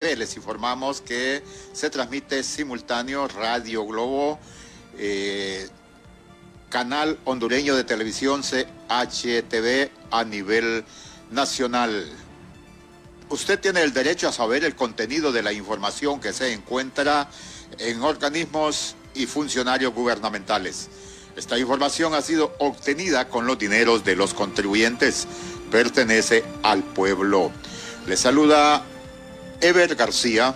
Les informamos que se transmite simultáneo Radio Globo, canal hondureño de televisión CHTV a nivel nacional. Usted tiene el derecho a saber el contenido de la información que se encuentra en organismos y funcionarios gubernamentales. Esta información ha sido obtenida con los dineros de los contribuyentes. Pertenece al pueblo. Le saluda Ever García,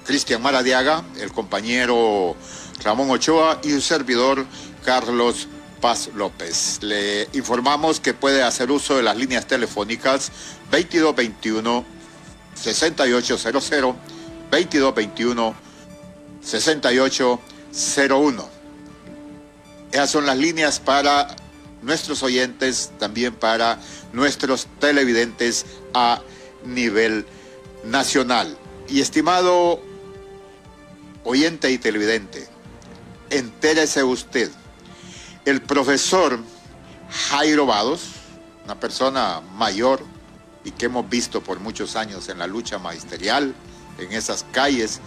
Cristian Maradiaga, el compañero Ramón Ochoa y un servidor Carlos Paz López. Le informamos que puede hacer uso de las líneas telefónicas 2221-6800, 2221-6801. Esas son las líneas para nuestros oyentes, también para nuestros televidentes a nivel nacional. Y estimado oyente y televidente, entérese usted, el profesor Jairo Vados, una persona mayor y que hemos visto por muchos años en la lucha magisterial, en esas calles,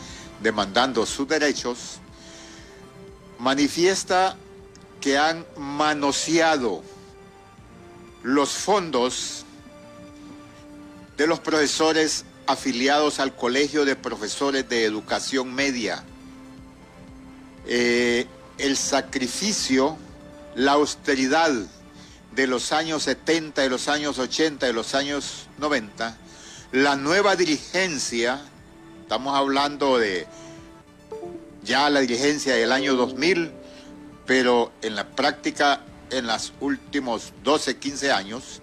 demandando sus derechos, manifiesta que han manoseado los fondos de los profesores afiliados al Colegio de Profesores de Educación Media. El sacrificio, la austeridad de los años 70, de los años 80, de los años 90, la nueva dirigencia, estamos hablando de ya la dirigencia del año 2000, pero en la práctica, en los últimos 12, 15 años,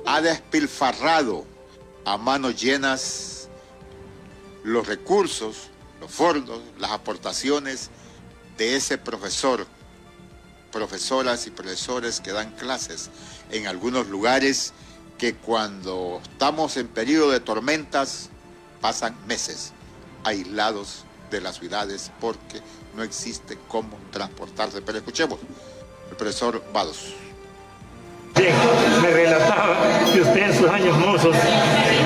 ha despilfarrado a manos llenas los recursos, los fondos, las aportaciones de ese profesor, profesoras y profesores que dan clases en algunos lugares que cuando estamos en periodo de tormentas pasan meses aislados de las ciudades porque no existe cómo transportarse. Pero escuchemos, el profesor Vados. Bien, me relataba que usted en sus años mozos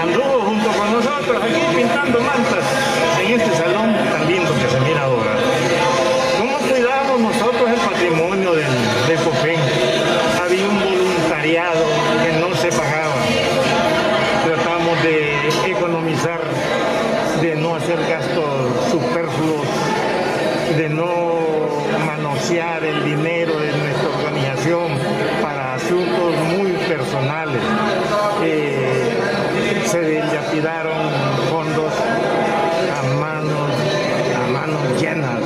anduvo junto con nosotros aquí pintando mantas en este salón tan lindo que se mira ahora. ¿Cómo cuidamos nosotros el patrimonio del COPEN? Había un voluntariado que no se pagaba. Tratamos de economizar, de no hacer gastos superfluos, de no manosear el dinero de nuestra organización para asuntos muy personales. Se dilapidaron fondos a manos llenas.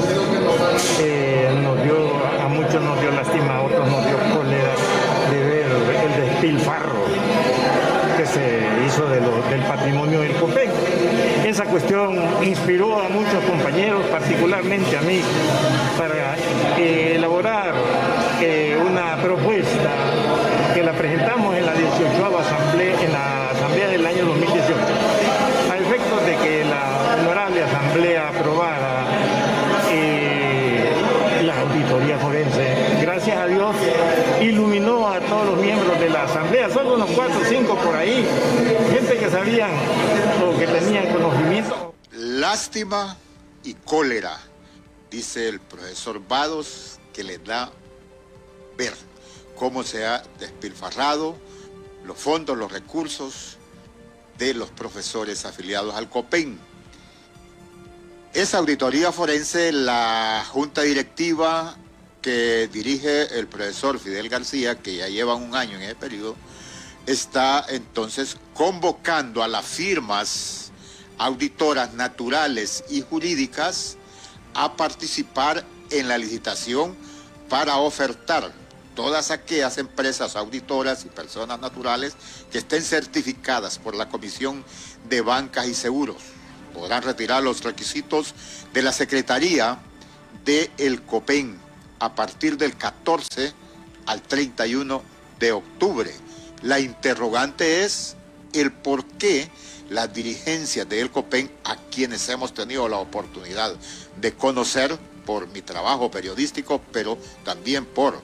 A muchos nos dio lástima, a otros nos dio cólera de ver el despilfarro que se hizo del patrimonio del COPEN. Esa cuestión inspiró a muchos compañeros, particularmente a mí, para elaborar una propuesta que la presentamos en la 18ª asamblea, en la asamblea del año 2018, a efectos de que la honorable asamblea aprobara la auditoría forense. Gracias a Dios iluminó a todos los miembros de la asamblea, solo unos 4 o 5 por ahí, gente que sabían o que tenían conocimiento. Lástima y cólera, dice el profesor Vados, que le da ver cómo se ha despilfarrado los fondos, los recursos de los profesores afiliados al COPEN. Esa auditoría forense, la junta directiva que dirige el profesor Fidel García, que ya lleva un año en ese periodo, está entonces convocando a las firmas auditoras naturales y jurídicas a participar en la licitación para ofertar todas aquellas empresas auditoras y personas naturales que estén certificadas por la Comisión de Bancas y Seguros. Podrán retirar los requisitos de la Secretaría del COPEN a partir del 14 al 31 de octubre. La interrogante es el por qué las dirigencias del COPEN, a quienes hemos tenido la oportunidad de conocer por mi trabajo periodístico, pero también por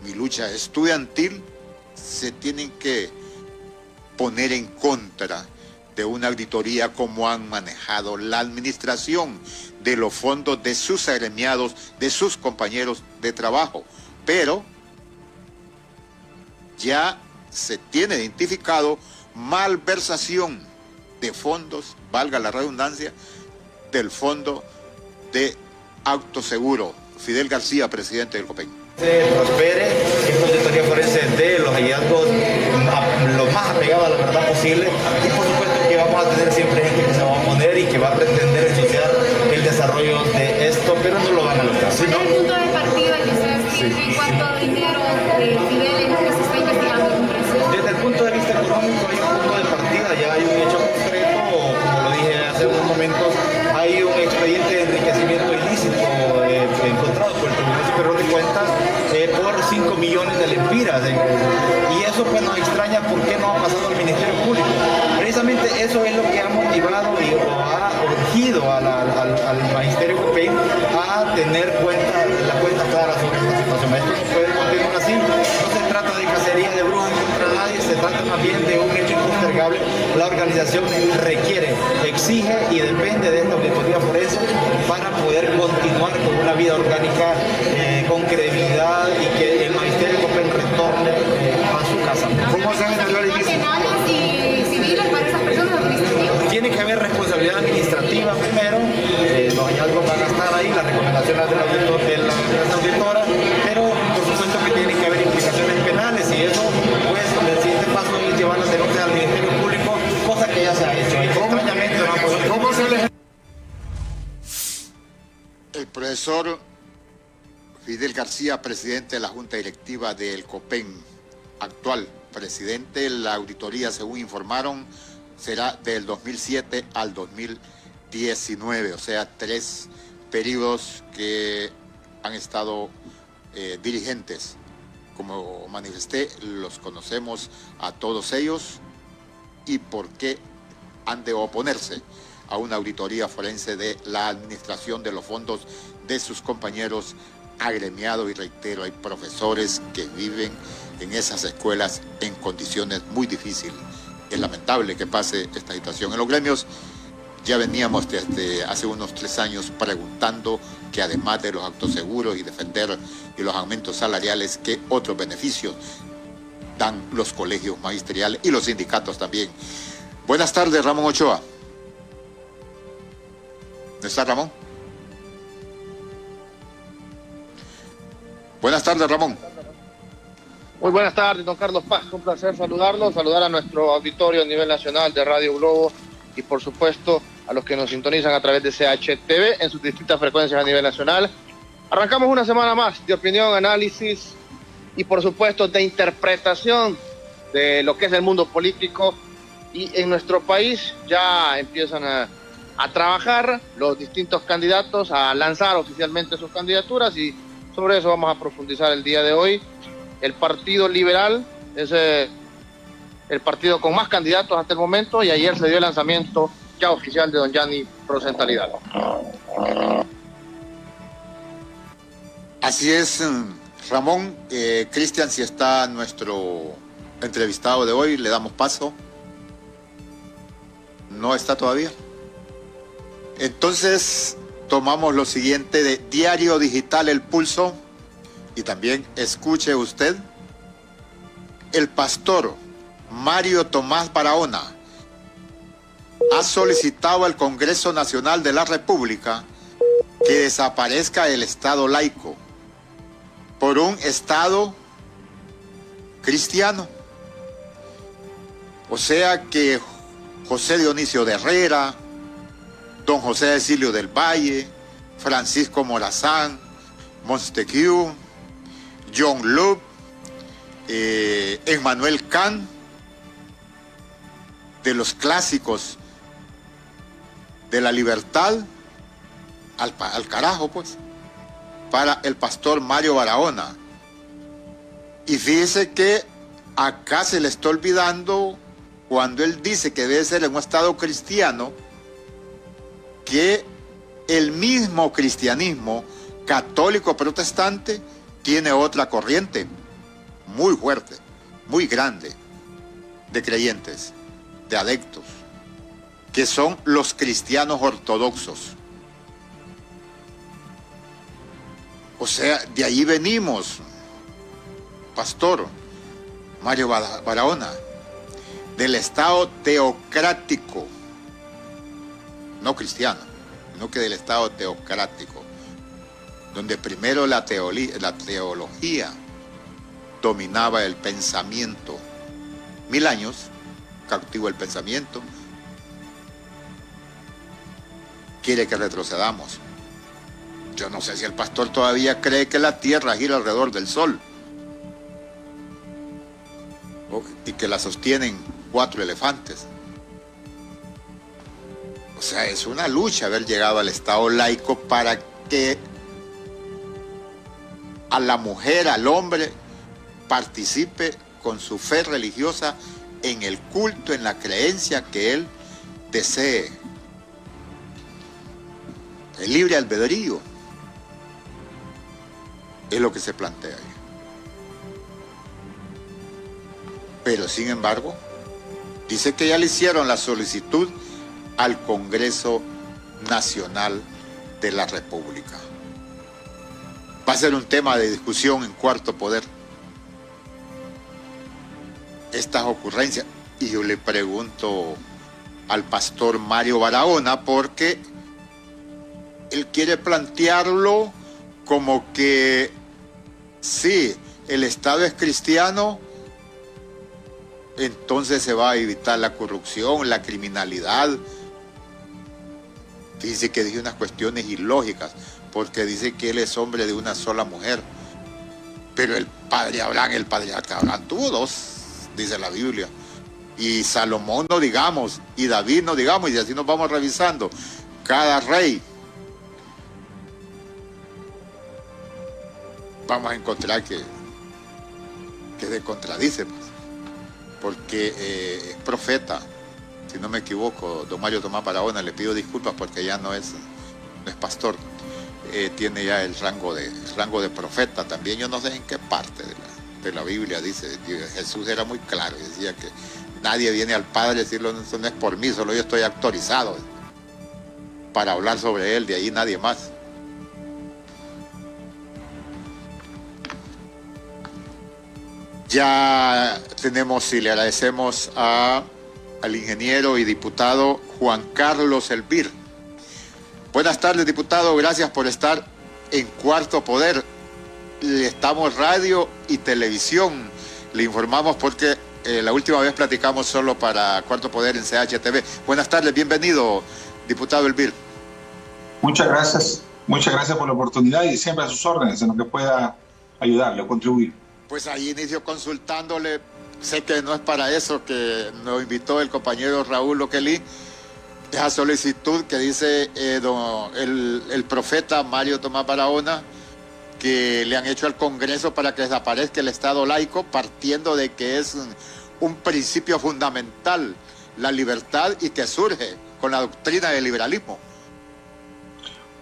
mi lucha estudiantil, se tienen que poner en contra de una auditoría cómo han manejado la administración de los fondos de sus agremiados, de sus compañeros de trabajo. Pero ya se tiene identificado malversación de fondos, valga la redundancia, del fondo de autoseguro. Fidel García, presidente del COPEN. Prospere, es una auditoría forense de los hallazgos lo más apegado a la verdad posible, y por supuesto que vamos a tener siempre gente que se va a oponer y que va a pretender ensuciar el desarrollo de esto, pero no lo van a lograr. ¿Cuál es el punto de partida que ustedes tienen en cuanto a dinero Fidel en lo que se está investigando en Congreso? Desde el punto de vista económico hay un punto de partida, ya hay un hecho concreto, como lo dije hace unos momentos, hay un expediente de enriquecimiento ilícito encontrado por el Tribunal Superior de Cuentas por 5 millones de lempiras. Y eso pues nos extraña por qué no ha pasado al Ministerio Público. Precisamente eso es lo que ha motivado y ha urgido al Magisterio COPEN a tener la cuenta clara sobre esta situación. Esto no puede continuar así. No se trata de cacería de brujas contra nadie, se trata más bien de un hecho impostergable. La organización requiere, exige y depende de esta auditoría forense para poder continuar con una vida orgánica con credibilidad y que el Magisterio COPEN retorne a su casa. ¿Cómo se van a hablar penales y civiles para esas personas administrativas? Tiene que haber responsabilidad administrativa primero, los hallazgos van a estar ahí, las recomendaciones del auditor, de la auditora, pero por supuesto que tiene que haber implicaciones penales y eso, pues el siguiente paso es llevar las denuncias al Ministerio Público, cosa que ya se ha hecho. Extrañamente, ¿cómo se les... El profesor Fidel García, presidente de la Junta Directiva del COPEN, actual presidente. La auditoría, según informaron, será del 2007 al 2019, o sea, 3 periodos que han estado dirigentes. Como manifesté, los conocemos a todos ellos y por qué han de oponerse a una auditoría forense de la administración de los fondos de sus compañeros agremiados. Y reitero, hay profesores que viven en esas escuelas en condiciones muy difíciles. Es lamentable que pase esta situación. En los gremios ya veníamos desde hace unos 3 años preguntando que además de los autoseguros y defender y los aumentos salariales, ¿qué otros beneficios dan los colegios magisteriales y los sindicatos también? Buenas tardes, Ramón Ochoa. ¿No está Ramón? Buenas tardes, Ramón. Muy buenas tardes, don Carlos Paz. Un placer saludarlo, saludar a nuestro auditorio a nivel nacional de Radio Globo y, por supuesto, a los que nos sintonizan a través de CHTV en sus distintas frecuencias a nivel nacional. Arrancamos una semana más de opinión, análisis y, por supuesto, de interpretación de lo que es el mundo político. Y en nuestro país ya empiezan a trabajar los distintos candidatos, a lanzar oficialmente sus candidaturas, y sobre eso vamos a profundizar el día de hoy. El Partido Liberal es el partido con más candidatos hasta el momento, y ayer se dio el lanzamiento ya oficial de don Yanni Rosenthal Hidalgo. Así es, Ramón. Cristian, si está nuestro entrevistado de hoy, le damos paso. ¿No está todavía? Entonces tomamos lo siguiente de Diario Digital El Pulso, y también escuche usted: el pastor Mario Tomás Barahona ha solicitado al Congreso Nacional de la República que desaparezca el Estado laico por un Estado cristiano. O sea que José Dionisio de Herrera, don José Cecilio del Valle, Francisco Morazán, Montesquieu, John Locke, Emmanuel Kant, de los clásicos de la libertad, al carajo pues, para el pastor Mario Barahona. Y fíjese que acá se le está olvidando, cuando él dice que debe ser en un Estado cristiano, que el mismo cristianismo católico protestante tiene otra corriente muy fuerte, muy grande, de creyentes, de adeptos, que son los cristianos ortodoxos. O sea, de ahí venimos, pastor Mario Barahona, del Estado teocrático, no cristiano, sino que del Estado teocrático, donde primero la teología dominaba el pensamiento. 1000 años cautivo el pensamiento. Quiere que retrocedamos. Yo no sé si el pastor todavía cree que la tierra gira alrededor del sol y que la sostienen 4 elefantes. O sea, es una lucha haber llegado al Estado laico para que a la mujer, al hombre, participe con su fe religiosa en el culto, en la creencia que él desee. El libre albedrío es lo que se plantea ahí. Pero sin embargo, dice que ya le hicieron la solicitud al Congreso Nacional de la República. Va a ser un tema de discusión en Cuarto Poder estas ocurrencias. Y yo le pregunto al pastor Mario Barahona, porque él quiere plantearlo como que sí, el Estado es cristiano, entonces se va a evitar la corrupción, la criminalidad. Dice que dice unas cuestiones ilógicas, porque dice que él es hombre de una sola mujer. Pero el padre Abraham tuvo 2, dice la Biblia. Y Salomón no digamos, y David no digamos, y así nos vamos revisando. Cada rey vamos a encontrar que se contradice, pues, porque es profeta, si no me equivoco, don Mario Tomás Barahona, le pido disculpas porque ya no es pastor, tiene ya el rango de profeta también. Yo no sé en qué parte de la Biblia dice. Jesús era muy claro y decía que nadie viene al Padre a decirlo, eso no es por mí, solo yo estoy autorizado para hablar sobre él, de ahí nadie más. Ya tenemos y le agradecemos al ingeniero y diputado Juan Carlos Elvir. Buenas tardes, diputado, gracias por estar en Cuarto Poder. Estamos radio y televisión, le informamos porque la última vez platicamos solo para Cuarto Poder en CHTV. Buenas tardes, bienvenido, diputado Elvir. Muchas gracias por la oportunidad y siempre a sus órdenes en lo que pueda ayudarle o contribuir. Pues ahí inicio consultándole, sé que no es para eso que nos invitó el compañero Raúl Oquelí, esa solicitud que dice el profeta Mario Tomás Barahona, que le han hecho al Congreso para que desaparezca el Estado laico, partiendo de que es un principio fundamental, la libertad, y que surge con la doctrina del liberalismo.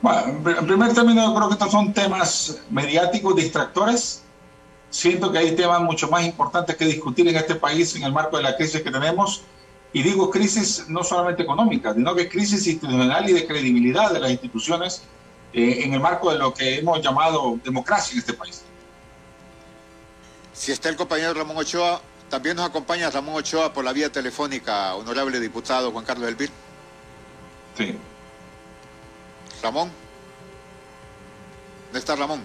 Bueno, en primer término, yo creo que estos son temas mediáticos distractores. Siento que hay temas mucho más importantes que discutir en este país en el marco de la crisis que tenemos. Y digo crisis no solamente económica, sino que crisis institucional y de credibilidad de las instituciones en el marco de lo que hemos llamado democracia en este país. Si está el compañero Ramón Ochoa, también nos acompaña Ramón Ochoa por la vía telefónica, honorable diputado Juan Carlos Elvir. Sí. Ramón. ¿Dónde está Ramón?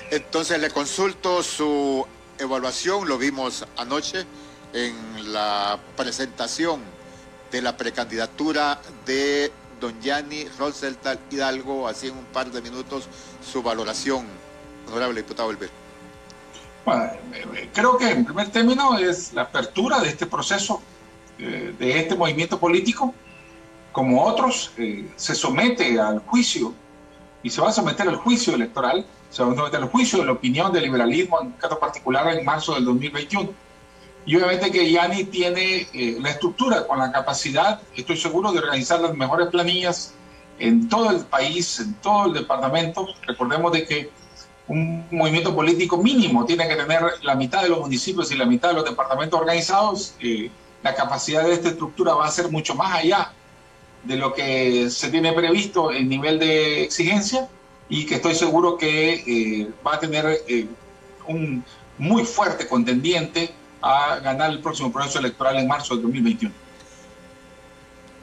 Entonces le consulto su evaluación, lo vimos anoche en la presentación de la precandidatura de don Yanni Rosenthal Hidalgo, así en un par de minutos su valoración, honorable diputado Elvir. Bueno, creo que en primer término es la apertura de este proceso, de este movimiento político, como otros, se somete al juicio y se va a someter al juicio electoral, se va a someter al juicio de la opinión del liberalismo, en caso particular en marzo del 2021. Y obviamente que Yanni tiene la estructura con la capacidad, estoy seguro, de organizar las mejores planillas en todo el país, en todo el departamento. Recordemos de que un movimiento político mínimo tiene que tener la mitad de los municipios y la mitad de los departamentos organizados. La capacidad de esta estructura va a ser mucho más allá de lo que se tiene previsto en nivel de exigencia y que estoy seguro que va a tener un muy fuerte contendiente a ganar el próximo proceso electoral en marzo del 2021.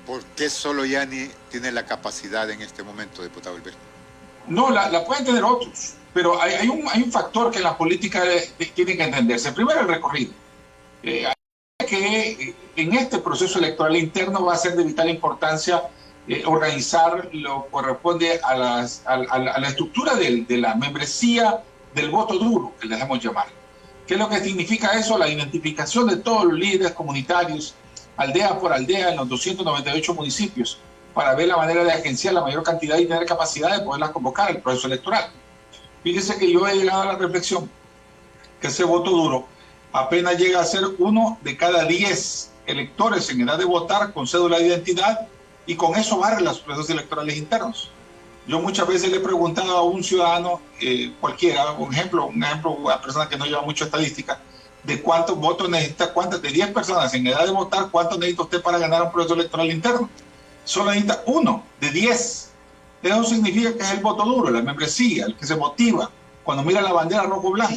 ¿Por qué solo Yanni tiene la capacidad en este momento, diputado Elber? No, la pueden tener otros, pero hay un factor que en la política tiene que entenderse. Primero, el recorrido. Que en este proceso electoral interno va a ser de vital importancia organizar lo que corresponde a la estructura de la membresía del voto duro, que le dejamos llamar. ¿Qué es lo que significa eso? La identificación de todos los líderes comunitarios, aldea por aldea, en los 298 municipios, para ver la manera de agenciar la mayor cantidad y tener capacidad de poderlas convocar al proceso electoral. Fíjese que yo he llegado a la reflexión que ese voto duro apenas llega a ser 1 de cada 10 electores en edad de votar con cédula de identidad, y con eso barre los procesos electorales internos. Yo muchas veces le he preguntado a un ciudadano cualquiera, un ejemplo, una persona que no lleva mucho estadística, de cuántos votos necesita, de 10 personas en edad de votar, ¿cuántos necesita usted para ganar un proceso electoral interno? Solo necesita 1 de 10. Eso significa que es el voto duro, la membresía, el que se motiva cuando mira la bandera rojo-blanco.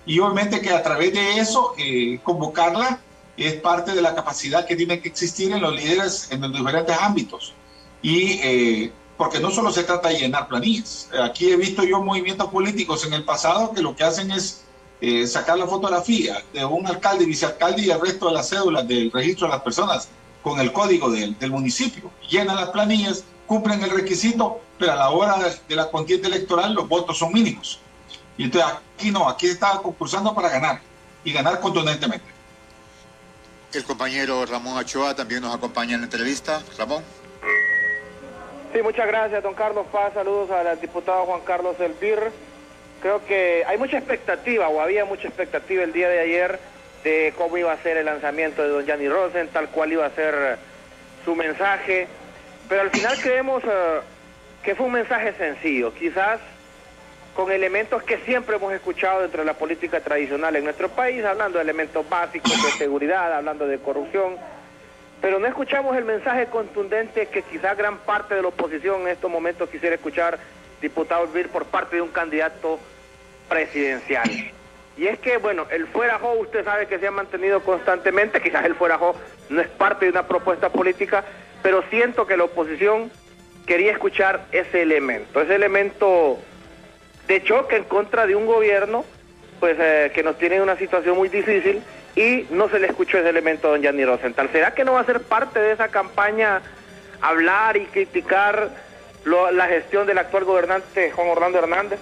Y obviamente que a través de eso, convocarla es parte de la capacidad que tiene que existir en los líderes en los diferentes ámbitos. Y porque no solo se trata de llenar planillas. Aquí he visto yo movimientos políticos en el pasado que lo que hacen es sacar la fotografía de un alcalde, vicealcalde y el resto de las cédulas del registro de las personas con el código del municipio. Llenan las planillas, cumplen el requisito, pero a la hora de la contienda electoral los votos son mínimos. Y entonces aquí no, aquí está concursando para ganar y ganar contundentemente. El compañero Ramón Ochoa también nos acompaña en la entrevista. Ramón. Sí, muchas gracias, don Carlos Paz. Saludos al diputado Juan Carlos Elbir. Creo que hay mucha expectativa, o había mucha expectativa el día de ayer, de cómo iba a ser el lanzamiento de don Yanni Rosen, tal cual iba a ser su mensaje. Pero al final creemos que fue un mensaje sencillo, quizás con elementos que siempre hemos escuchado dentro de la política tradicional en nuestro país, hablando de elementos básicos de seguridad, hablando de corrupción, pero no escuchamos el mensaje contundente que quizás gran parte de la oposición en estos momentos quisiera escuchar, diputado Elbir, por parte de un candidato presidencial. Y es que, bueno, el fuera-jo, usted sabe que se ha mantenido constantemente, quizás el fuera-jo no es parte de una propuesta política, pero siento que la oposición quería escuchar ese elemento de choque en contra de un gobierno pues que nos tiene en una situación muy difícil, y no se le escuchó ese elemento a don Yanni Rosenthal. ¿Será que no va a ser parte de esa campaña hablar y criticar la gestión del actual gobernante Juan Orlando Hernández?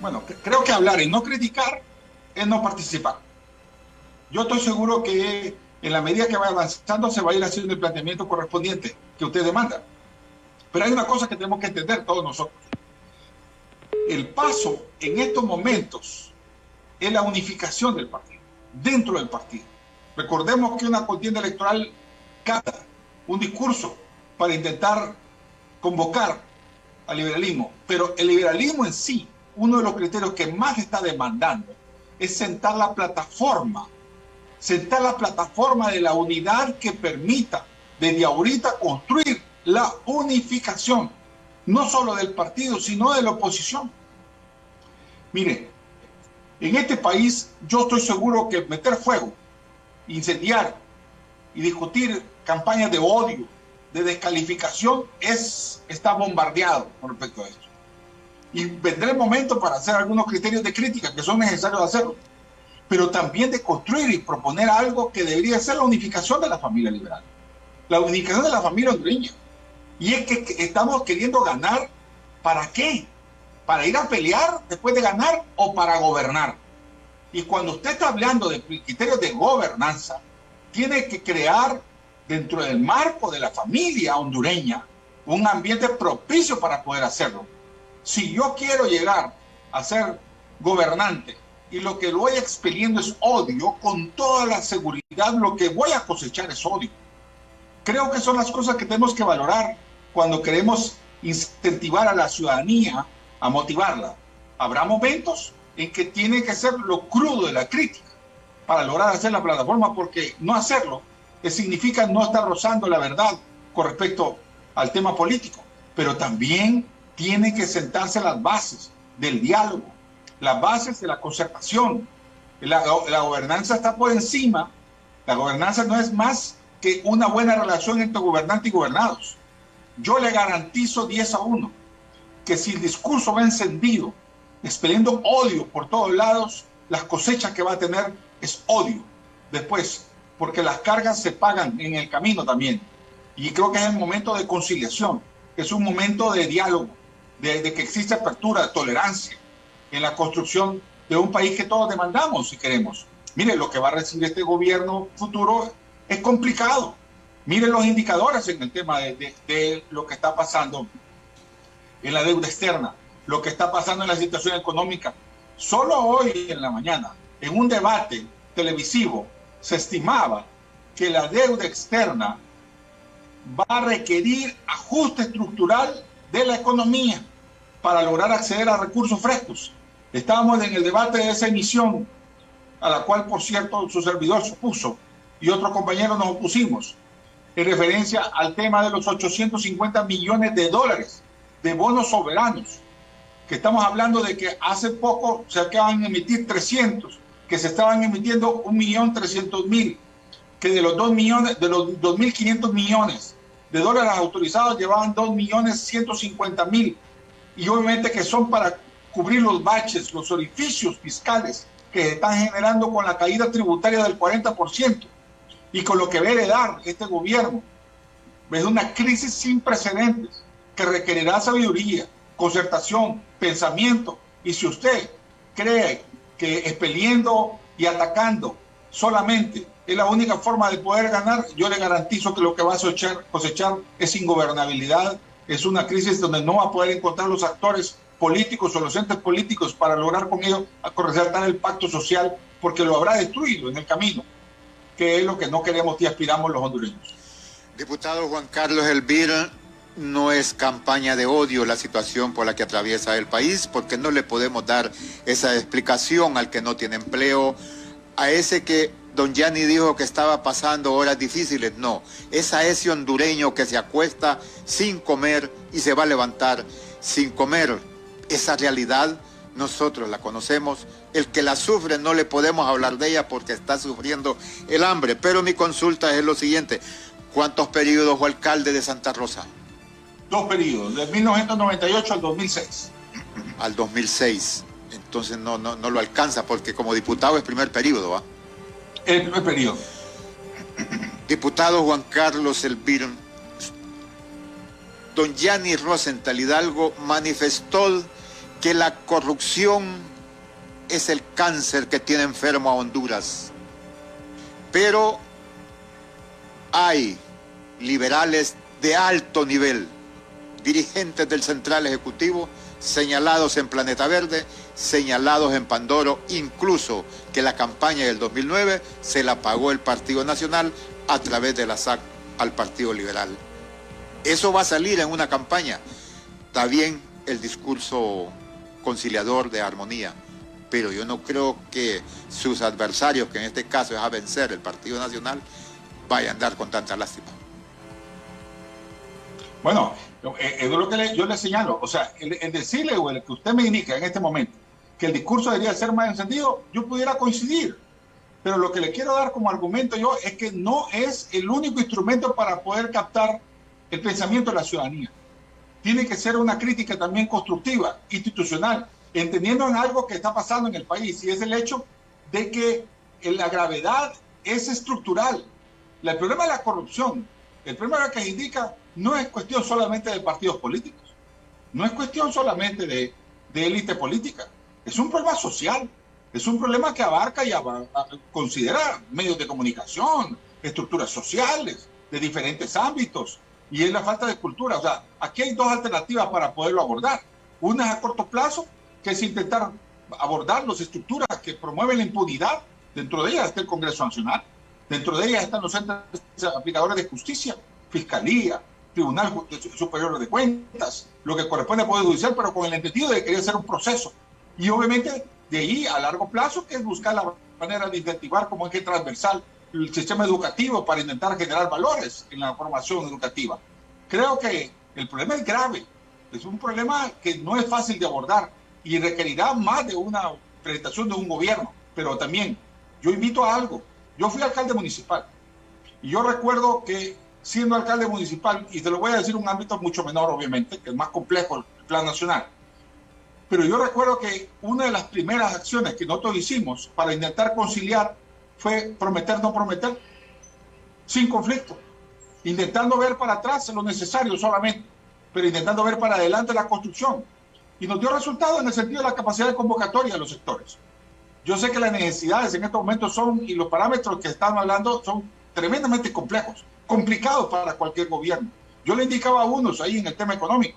Bueno, creo que hablar y no criticar es no participar. Yo estoy seguro que en la medida que vaya avanzando se va a ir haciendo el planteamiento correspondiente que usted demanda. Pero hay una cosa que tenemos que entender todos nosotros. El paso en estos momentos es la unificación del partido, dentro del partido. Recordemos que una contienda electoral capta un discurso para intentar convocar al liberalismo, pero el liberalismo en sí, uno de los criterios que más está demandando es sentar la plataforma de la unidad que permita desde ahorita construir la unificación, no solo del partido, sino de la oposición. Mire, en este país yo estoy seguro que meter fuego, incendiar y discutir campañas de odio, de descalificación, está bombardeado con respecto a esto. Y vendrá el momento para hacer algunos criterios de crítica que son necesarios hacerlo, pero también de construir y proponer algo que debería ser la unificación de la familia liberal, la unificación de la familia hondureña. Y es que estamos queriendo ganar, ¿para qué? ¿Para ir a pelear después de ganar o para gobernar? Y cuando usted está hablando de criterios de gobernanza, tiene que crear dentro del marco de la familia hondureña un ambiente propicio para poder hacerlo. Si yo quiero llegar a ser gobernante y lo que voy expeliendo es odio, con toda la seguridad lo que voy a cosechar es odio. Creo que son las cosas que tenemos que valorar cuando queremos incentivar a la ciudadanía, a motivarla. Habrá momentos en que tiene que ser lo crudo de la crítica para lograr hacer la plataforma, porque no hacerlo significa no estar rozando la verdad con respecto al tema político, pero también tiene que sentarse las bases del diálogo, las bases de la concertación. La gobernanza está por encima. La gobernanza no es más que una buena relación entre gobernantes y gobernados. Yo le garantizo 10-1 que si el discurso va encendido, expeliendo odio por todos lados, las cosechas que va a tener es odio después, porque las cargas se pagan en el camino también. Y creo que es el momento de conciliación, es un momento de diálogo, de que existe apertura, tolerancia en la construcción de un país que todos demandamos si queremos. Mire, lo que va a recibir este gobierno futuro es complicado. Miren los indicadores en el tema de lo que está pasando en la deuda externa, lo que está pasando en la situación económica. Solo hoy en la mañana, en un debate televisivo, se estimaba que la deuda externa va a requerir ajuste estructural de la economía para lograr acceder a recursos frescos. Estábamos en el debate de esa emisión, a la cual, por cierto, su servidor se opuso y otros compañeros nos opusimos, en referencia al tema de los 850 millones de dólares de bonos soberanos, que estamos hablando de que hace poco se acaban de emitir 300, que se estaban emitiendo 1.300.000, que de los 2.500 millones de dólares autorizados llevaban 2.150.000, y obviamente que son para cubrir los baches, los orificios fiscales que se están generando con la caída tributaria del 40%, y con lo que va a heredar este gobierno. Es una crisis sin precedentes que requerirá sabiduría, concertación, pensamiento, y si usted cree que expeliendo y atacando solamente es la única forma de poder ganar, yo le garantizo que lo que va a cosechar es ingobernabilidad, es una crisis donde no va a poder encontrar los actores políticos o los entes políticos para lograr con ello resaltar el pacto social, porque lo habrá destruido en el camino, que es lo que no queremos y aspiramos los hondureños. Diputado Juan Carlos Elbir, no es campaña de odio la situación por la que atraviesa el país, porque no le podemos dar esa explicación al que no tiene empleo, a ese que don Gianni dijo que estaba pasando horas difíciles. No, es a ese hondureño que se acuesta sin comer y se va a levantar sin comer. Esa realidad nosotros la conocemos. El que la sufre no le podemos hablar de ella porque está sufriendo el hambre. Pero mi consulta es lo siguiente: ¿cuántos periodos fue alcalde de Santa Rosa? 2 periodos, de 1998 al 2006. Al 2006. Entonces no lo alcanza, porque como diputado es primer periodo, ¿va? El primer periodo. Diputado Juan Carlos Elbir, don Gianni Rosenthal Hidalgo manifestó que la corrupción es el cáncer que tiene enfermo a Honduras. Pero hay liberales de alto nivel, dirigentes del Central Ejecutivo, señalados en Planeta Verde, señalados en Pandoro, incluso que la campaña del 2009 se la pagó el Partido Nacional a través de la SAC al Partido Liberal. Eso va a salir en una campaña. Está bien el discurso conciliador de armonía, pero yo no creo que sus adversarios, que en este caso es a vencer el Partido Nacional, vayan a andar con tanta lástima. Bueno, es lo que yo le señalo. O sea, el decirle o el que usted me indica en este momento que el discurso debería ser más encendido, yo pudiera coincidir. Pero lo que le quiero dar como argumento yo es que no es el único instrumento para poder captar el pensamiento de la ciudadanía. Tiene que ser una crítica también constructiva, institucional, entendiendo en algo que está pasando en el país, y es el hecho de que la gravedad es estructural. El problema de la corrupción, el problema que indica, no es cuestión solamente de partidos políticos, no es cuestión solamente de élite política, es un problema social, es un problema que abarca y considera medios de comunicación, estructuras sociales de diferentes ámbitos, y es la falta de cultura. O sea, aquí hay 2 alternativas para poderlo abordar. Una es a corto plazo, que es intentar abordar las estructuras que promueven la impunidad. Dentro de ellas está el Congreso Nacional, dentro de ellas están los entes aplicadores de justicia, Fiscalía, Tribunal Superior de Cuentas, lo que corresponde al Poder Judicial, pero con el entendido de que querer hacer un proceso. Y obviamente de ahí a largo plazo, que es buscar la manera de incentivar como eje transversal el sistema educativo para intentar generar valores en la formación educativa. Creo que el problema es grave, es un problema que no es fácil de abordar y requerirá más de una presentación de un gobierno. Pero también, yo invito a algo. Yo fui alcalde municipal y yo recuerdo que siendo alcalde municipal, y te lo voy a decir en un ámbito mucho menor obviamente, que es más complejo el plan nacional, pero yo recuerdo que una de las primeras acciones que nosotros hicimos para intentar conciliar fue prometer no prometer, sin conflicto, intentando ver para atrás lo necesario solamente, pero intentando ver para adelante la construcción. Y nos dio resultados en el sentido de la capacidad de convocatoria de los sectores. Yo sé que las necesidades en estos momentos son, y los parámetros que estamos hablando son tremendamente complejos, complicados para cualquier gobierno. Yo le indicaba a unos ahí en el tema económico,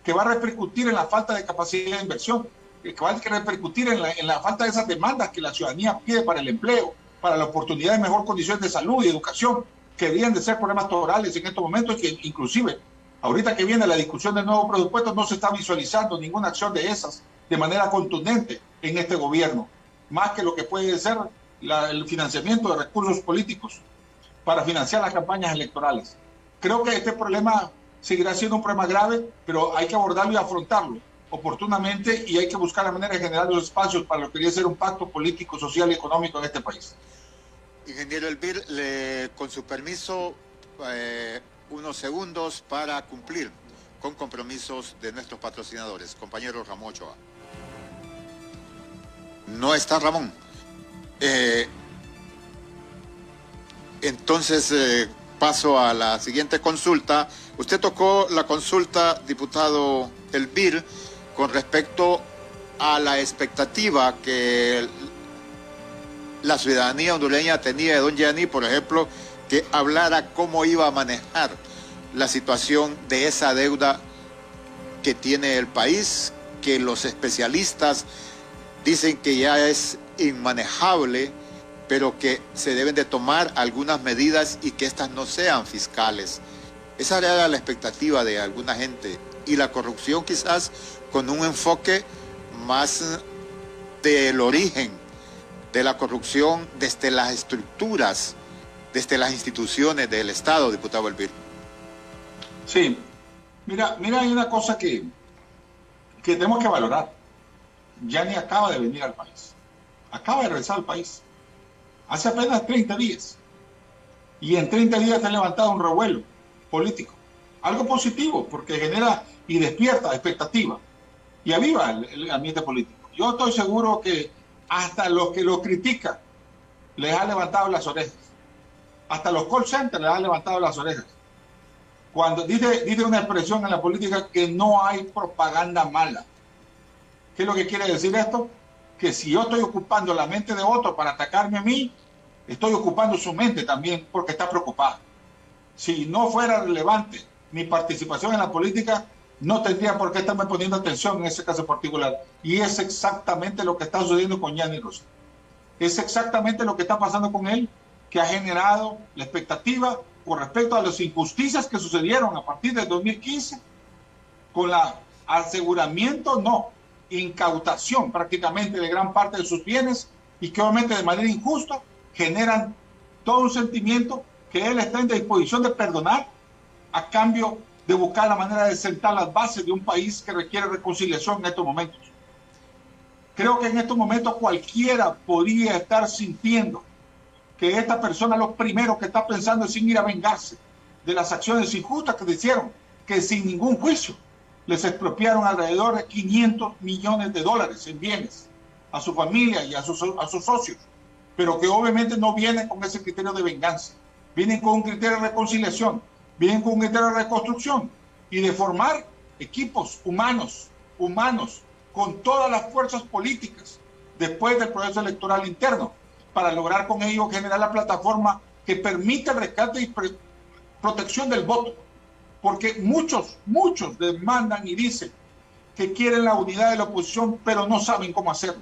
que va a repercutir en la falta de capacidad de inversión, que va a repercutir en la falta de esas demandas que la ciudadanía pide para el empleo, para la oportunidad de mejor condiciones de salud y educación, que deberían de ser problemas torales en estos momentos, y que inclusive ahorita que viene la discusión del nuevo presupuesto no se está visualizando ninguna acción de esas de manera contundente en este gobierno, más que lo que puede ser el financiamiento de recursos políticos para financiar las campañas electorales. Creo que este problema seguirá siendo un problema grave, pero hay que abordarlo y afrontarlo oportunamente, y hay que buscar la manera de generar los espacios para lo que debería ser un pacto político, social y económico en este país. Ingeniero Elvir, con su permiso, unos segundos para cumplir con compromisos de nuestros patrocinadores. Compañero Ramón Ochoa. No está Ramón. Entonces paso a la siguiente consulta. Usted tocó la consulta, diputado Elvir, con respecto a la expectativa que la ciudadanía hondureña tenía de don Gianni, por ejemplo, que hablara cómo iba a manejar la situación de esa deuda que tiene el país, que los especialistas dicen que ya es inmanejable, pero que se deben de tomar algunas medidas y que estas no sean fiscales. Esa era la expectativa de alguna gente. Y la corrupción quizás con un enfoque más del origen de la corrupción desde las estructuras, desde las instituciones del Estado, diputado Elvir. Sí, mira, hay una cosa que tenemos que valorar. Gianni acaba de venir al país, acaba de regresar al país, hace apenas 30 días, y en 30 días se ha levantado un revuelo político, algo positivo, porque genera y despierta expectativa, y aviva el ambiente político. Yo estoy seguro que hasta los que lo critican les ha levantado las orejas, hasta los call centers les han levantado las orejas. Cuando dice una expresión en la política que no hay propaganda mala. ¿Qué es lo que quiere decir esto? Que si yo estoy ocupando la mente de otro para atacarme a mí, estoy ocupando su mente también porque está preocupado. Si no fuera relevante mi participación en la política, no tendría por qué estarme poniendo atención en ese caso particular. Y es exactamente lo que está sucediendo con Gianni Rossi. Es exactamente lo que está pasando con él, que ha generado la expectativa con respecto a las injusticias que sucedieron a partir del 2015, con la aseguramiento, incautación prácticamente de gran parte de sus bienes, y que obviamente de manera injusta generan todo un sentimiento que él está en disposición de perdonar a cambio de buscar la manera de sentar las bases de un país que requiere reconciliación en estos momentos. Creo que en estos momentos cualquiera podría estar sintiendo que esta persona lo primero que está pensando es en ir a vengarse de las acciones injustas que le hicieron, que sin ningún juicio les expropiaron alrededor de $500 millones en bienes a su familia y a sus socios, pero que obviamente no vienen con ese criterio de venganza, vienen con un criterio de reconciliación, vienen con un criterio de reconstrucción y de formar equipos humanos con todas las fuerzas políticas después del proceso electoral interno, para lograr con ello generar la plataforma que permite el rescate y protección del voto. Porque muchos demandan y dicen que quieren la unidad de la oposición, pero no saben cómo hacerlo.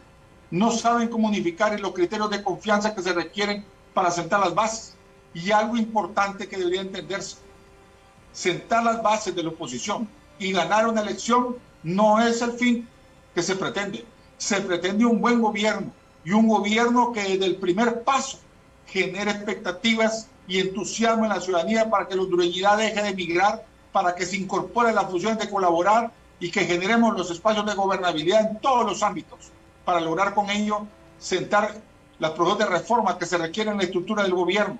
No saben cómo unificar los criterios de confianza que se requieren para sentar las bases. Y algo importante que debería entenderse: sentar las bases de la oposición y ganar una elección no es el fin que se pretende. Se pretende un buen gobierno, y un gobierno que desde el primer paso genere expectativas y entusiasmo en la ciudadanía para que la hondureñidad deje de emigrar, para que se incorpore la función de colaborar y que generemos los espacios de gobernabilidad en todos los ámbitos para lograr con ello sentar las propuestas de reforma que se requieren en la estructura del gobierno.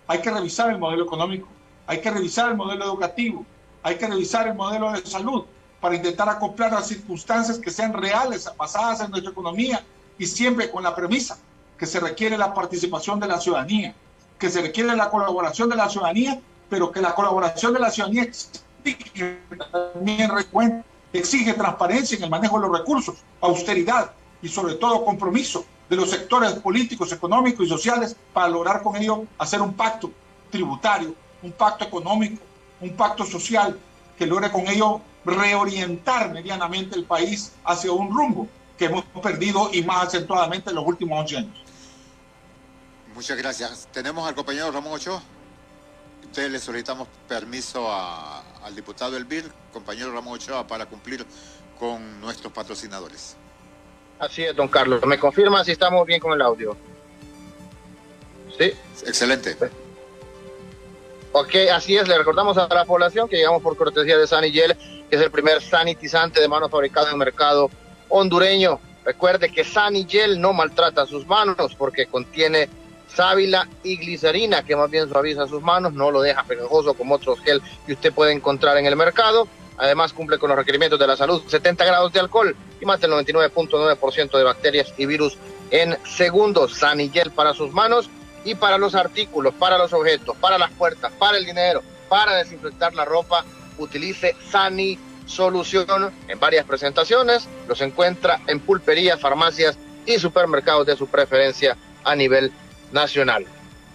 Hay que revisar el modelo económico, hay que revisar el modelo educativo, hay que revisar el modelo de salud para intentar acoplar las circunstancias que sean reales, basadas en nuestra economía y siempre con la premisa que se requiere la participación de la ciudadanía, que se requiere la colaboración de la ciudadanía, pero que la colaboración de la ciudadanía exige también exige transparencia en el manejo de los recursos, austeridad y sobre todo compromiso de los sectores políticos, económicos y sociales para lograr con ello hacer un pacto tributario, un pacto económico, un pacto social que logre con ello reorientar medianamente el país hacia un rumbo que hemos perdido y más acentuadamente en los últimos 11 años. Muchas gracias. Tenemos al compañero Ramón Ochoa. Ustedes le solicitamos permiso al diputado Elvir, compañero Ramón Ochoa, para cumplir con nuestros patrocinadores. Así es, don Carlos. ¿Me confirma si estamos bien con el audio? Sí. Excelente. Ok, así es. Le recordamos a la población que llegamos por cortesía de Sanigel, que es el primer sanitizante de manos fabricado en el mercado hondureño. Recuerde que Sanigel no maltrata sus manos porque contiene sábila y glicerina, que más bien suaviza sus manos, no lo deja pegajoso como otros gel que usted puede encontrar en el mercado. Además cumple con los requerimientos de la salud, 70 grados de alcohol y más del 99.9% de bacterias y virus en segundos. Sanigel para sus manos y para los artículos, para los objetos, para las puertas, para el dinero, para desinfectar la ropa, utilice Sani Solución en varias presentaciones. Los encuentra en pulperías, farmacias y supermercados de su preferencia a nivel nacional.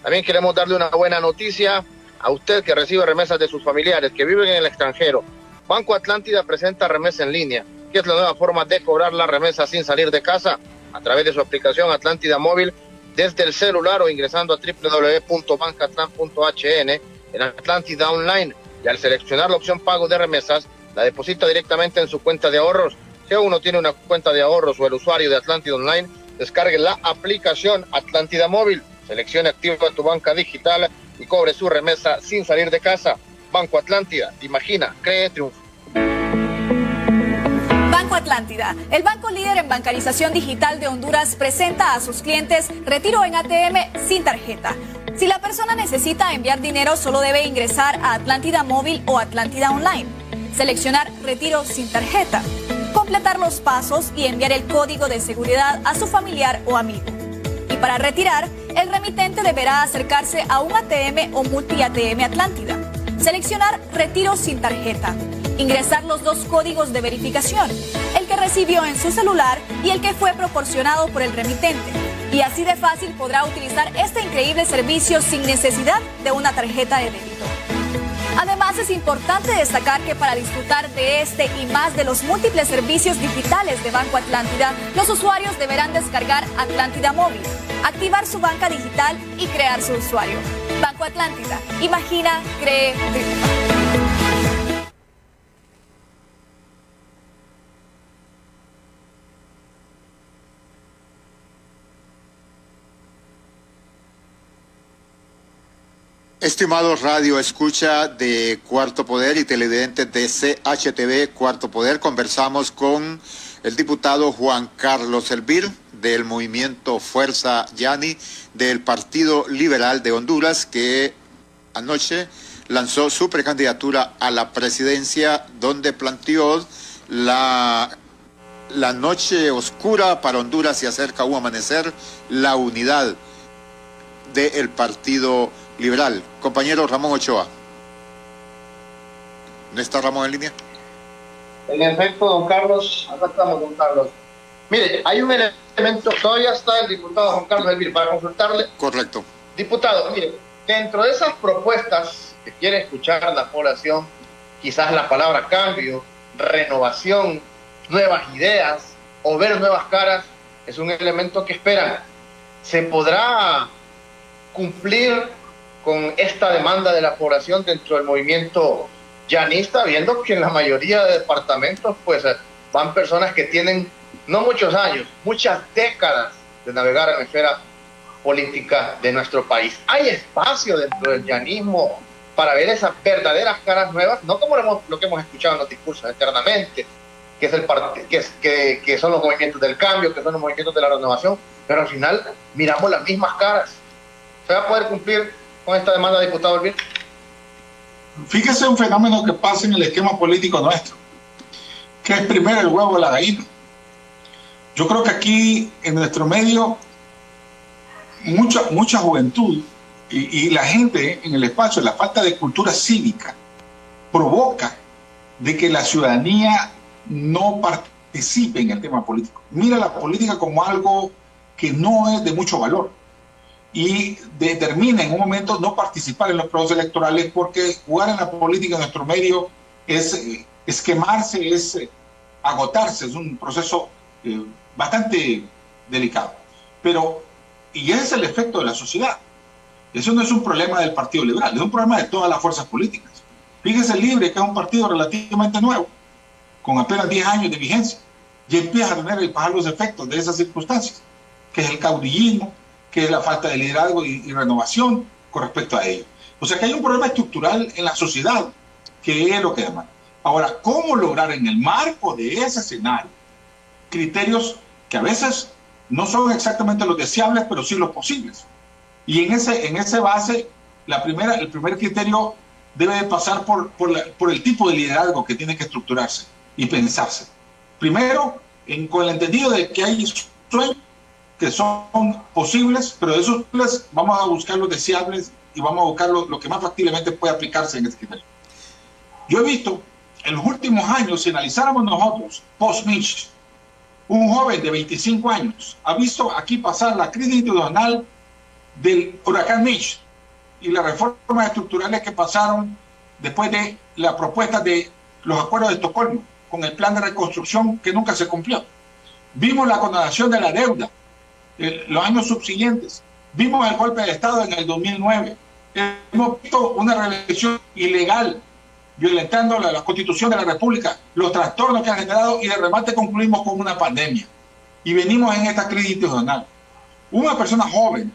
También queremos darle una buena noticia a usted que recibe remesas de sus familiares que viven en el extranjero. Banco Atlántida presenta remesa en línea, que es la nueva forma de cobrar la remesa sin salir de casa a través de su aplicación Atlántida Móvil desde el celular o ingresando a www.bancatlan.hn en Atlántida Online, y al seleccionar la opción pago de remesas, la deposita directamente en su cuenta de ahorros. Si aún no tiene una cuenta de ahorros o el usuario de Atlántida Online, descargue la aplicación Atlántida Móvil, seleccione activa tu banca digital y cobre su remesa sin salir de casa. Banco Atlántida, imagina, cree, triunfa. Banco Atlántida, el banco líder en bancarización digital de Honduras, presenta a sus clientes retiro en ATM sin tarjeta. Si la persona necesita enviar dinero, solo debe ingresar a Atlántida Móvil o Atlántida Online, seleccionar retiro sin tarjeta, completar los pasos y enviar el código de seguridad a su familiar o amigo. Y para retirar, el remitente deberá acercarse a un ATM o multi-ATM Atlántida, seleccionar retiro sin tarjeta, ingresar los dos códigos de verificación, el que recibió en su celular y el que fue proporcionado por el remitente. Y así de fácil podrá utilizar este increíble servicio sin necesidad de una tarjeta de débito. Además, es importante destacar que para disfrutar de este y más de los múltiples servicios digitales de Banco Atlántida, los usuarios deberán descargar Atlántida Móvil, activar su banca digital y crear su usuario. Banco Atlántida, imagina, cree, triunfa. Estimados radio escucha de Cuarto Poder y televidentes de CHTV Cuarto Poder, conversamos con el diputado Juan Carlos Elvir del movimiento Fuerza Yani del Partido Liberal de Honduras, que anoche lanzó su precandidatura a la presidencia, donde planteó la noche oscura para Honduras y acerca un amanecer, la unidad del Partido Liberal. Compañero Ramón Ochoa. ¿No está Ramón en línea? En efecto, don Carlos, acá estamos, don Carlos. Mire, hay un elemento, todavía está el diputado Juan Carlos Elvir para consultarle. Correcto. Diputado, mire, dentro de esas propuestas que quiere escuchar la población, quizás la palabra cambio, renovación, nuevas ideas o ver nuevas caras, es un elemento que esperan. ¿Se podrá cumplir con esta demanda de la población dentro del movimiento llanista, viendo que en la mayoría de departamentos pues van personas que tienen no muchos años, muchas décadas de navegar en la esfera política de nuestro país. Hay espacio dentro del llanismo para ver esas verdaderas caras nuevas, no como lo que hemos escuchado en los discursos eternamente, que son los movimientos del cambio, que son los movimientos de la renovación, pero al final miramos las mismas caras. ¿Se va a poder cumplir con esta demanda, diputado Elvir? Fíjese un fenómeno que pasa en el esquema político nuestro, que es primero el huevo o la gallina. Yo creo que aquí en nuestro medio mucha juventud y la gente en el espacio, la falta de cultura cívica provoca de que la ciudadanía no participe en el tema político. Mira la política como algo que no es de mucho valor y determina en un momento no participar en los procesos electorales, porque jugar en la política en nuestro medio es quemarse, es agotarse, es un proceso bastante delicado. Y ese es el efecto de la sociedad. Eso no es un problema del Partido Liberal, es un problema de todas las fuerzas políticas. Fíjese Libre, que es un partido relativamente nuevo, con apenas 10 años de vigencia, y empieza a tener los efectos de esas circunstancias, que es el caudillismo, que es la falta de liderazgo y renovación con respecto a ello. O sea que hay un problema estructural en la sociedad, que es lo que demanda. Ahora, ¿cómo lograr en el marco de ese escenario criterios que a veces no son exactamente los deseables, pero sí los posibles? Y en ese base, el primer criterio debe de pasar por el tipo de liderazgo que tiene que estructurarse y pensarse. Primero, con el entendido de que hay sueños que son posibles, pero de esos vamos a buscar los deseables y vamos a buscar lo que más factiblemente puede aplicarse en este criterio. Yo he visto en los últimos años, si analizáramos nosotros, post-Mitch, un joven de 25 años ha visto aquí pasar la crisis institucional del huracán Mitch y las reformas estructurales que pasaron después de la propuesta de los acuerdos de Estocolmo, con el plan de reconstrucción que nunca se cumplió. Vimos la condonación de la deuda los años subsiguientes. Vimos el golpe de Estado en el 2009. Hemos visto una reelección ilegal, violentando la Constitución de la República, los trastornos que han generado, y de remate concluimos con una pandemia. Y venimos en esta crisis institucional. Una persona joven,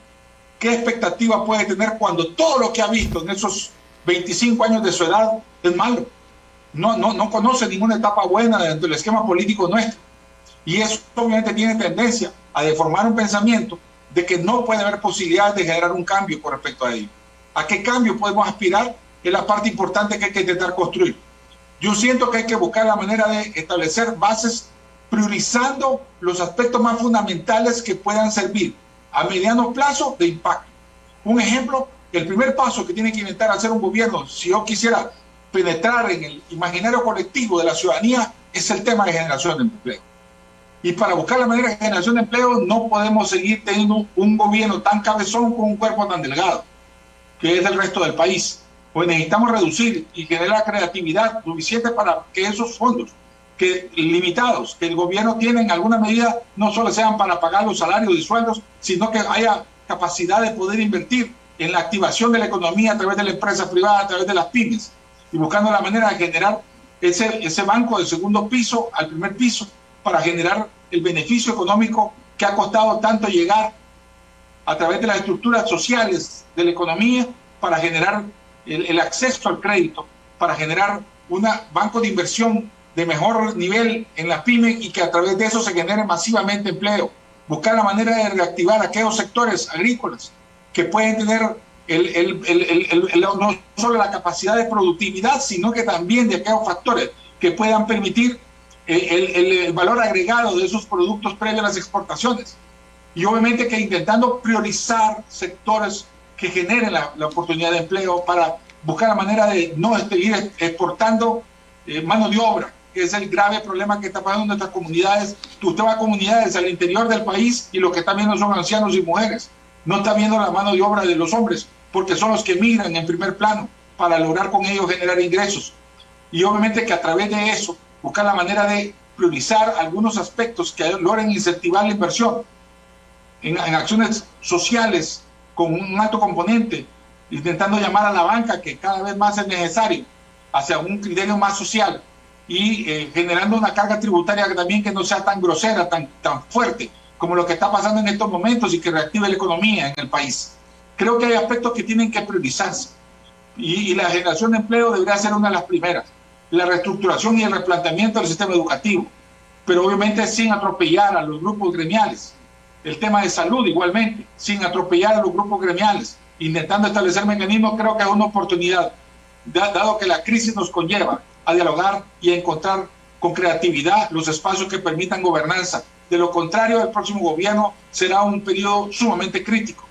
¿qué expectativa puede tener cuando todo lo que ha visto en esos 25 años de su edad es malo? No conoce ninguna etapa buena dentro del esquema político nuestro. Y eso obviamente tiene tendencia a deformar un pensamiento de que no puede haber posibilidades de generar un cambio con respecto a ello. ¿A qué cambio podemos aspirar? Es la parte importante que hay que intentar construir. Yo siento que hay que buscar la manera de establecer bases priorizando los aspectos más fundamentales que puedan servir a mediano plazo de impacto. Un ejemplo, el primer paso que tiene que intentar hacer un gobierno, si yo quisiera penetrar en el imaginario colectivo de la ciudadanía, es el tema de generación de empleo. Y para buscar la manera de generación de empleo no podemos seguir teniendo un gobierno tan cabezón con un cuerpo tan delgado, que es el resto del país. Pues necesitamos reducir y generar creatividad suficiente para que esos fondos limitados que el gobierno tiene en alguna medida no solo sean para pagar los salarios y sueldos, sino que haya capacidad de poder invertir en la activación de la economía a través de la empresa privada, a través de las pymes, y buscando la manera de generar ese banco del segundo piso al primer piso para generar el beneficio económico que ha costado tanto llegar a través de las estructuras sociales de la economía, para generar el acceso al crédito, para generar un banco de inversión de mejor nivel en las pymes y que a través de eso se genere masivamente empleo. Buscar la manera de reactivar aquellos sectores agrícolas que pueden tener no solo la capacidad de productividad, sino que también de aquellos factores que puedan permitir el valor agregado de esos productos previo a las exportaciones. Y obviamente que intentando priorizar sectores que generen la oportunidad de empleo para buscar la manera de no seguir exportando mano de obra, que es el grave problema que está pasando en nuestras comunidades. Usted va a comunidades al interior del país y lo que están viendo son ancianos y mujeres. No está viendo la mano de obra de los hombres, porque son los que migran en primer plano para lograr con ellos generar ingresos. Y obviamente que a través de eso buscar la manera de priorizar algunos aspectos que logren incentivar la inversión en acciones sociales con un alto componente, intentando llamar a la banca, que cada vez más es necesario, hacia un criterio más social, y generando una carga tributaria también que no sea tan grosera, tan fuerte, como lo que está pasando en estos momentos y que reactive la economía en el país. Creo que hay aspectos que tienen que priorizarse y la generación de empleo debería ser una de las primeras. La reestructuración y el replanteamiento del sistema educativo, pero obviamente sin atropellar a los grupos gremiales. El tema de salud igualmente, sin atropellar a los grupos gremiales, intentando establecer mecanismos. Creo que es una oportunidad, dado que la crisis nos conlleva a dialogar y a encontrar con creatividad los espacios que permitan gobernanza. De lo contrario, el próximo gobierno será un periodo sumamente crítico.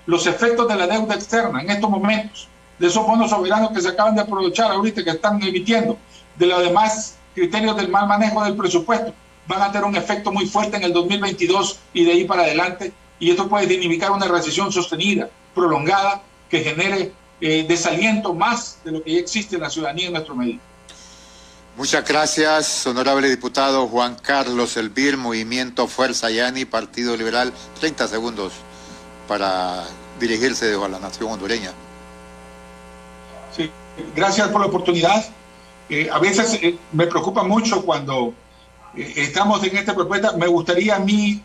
Los efectos de la deuda externa en estos momentos, de esos fondos soberanos que se acaban de aprovechar ahorita, que están emitiendo, de los demás criterios del mal manejo del presupuesto, van a tener un efecto muy fuerte en el 2022 y de ahí para adelante, y esto puede significar una recesión sostenida, prolongada, que genere desaliento más de lo que ya existe en la ciudadanía en nuestro medio. Muchas gracias, honorable diputado Juan Carlos Elvir, Movimiento Fuerza Yani, Partido Liberal. 30 segundos para dirigirse a la nación hondureña. Sí, gracias por la oportunidad. A veces me preocupa mucho cuando estamos en esta propuesta. Me gustaría a mí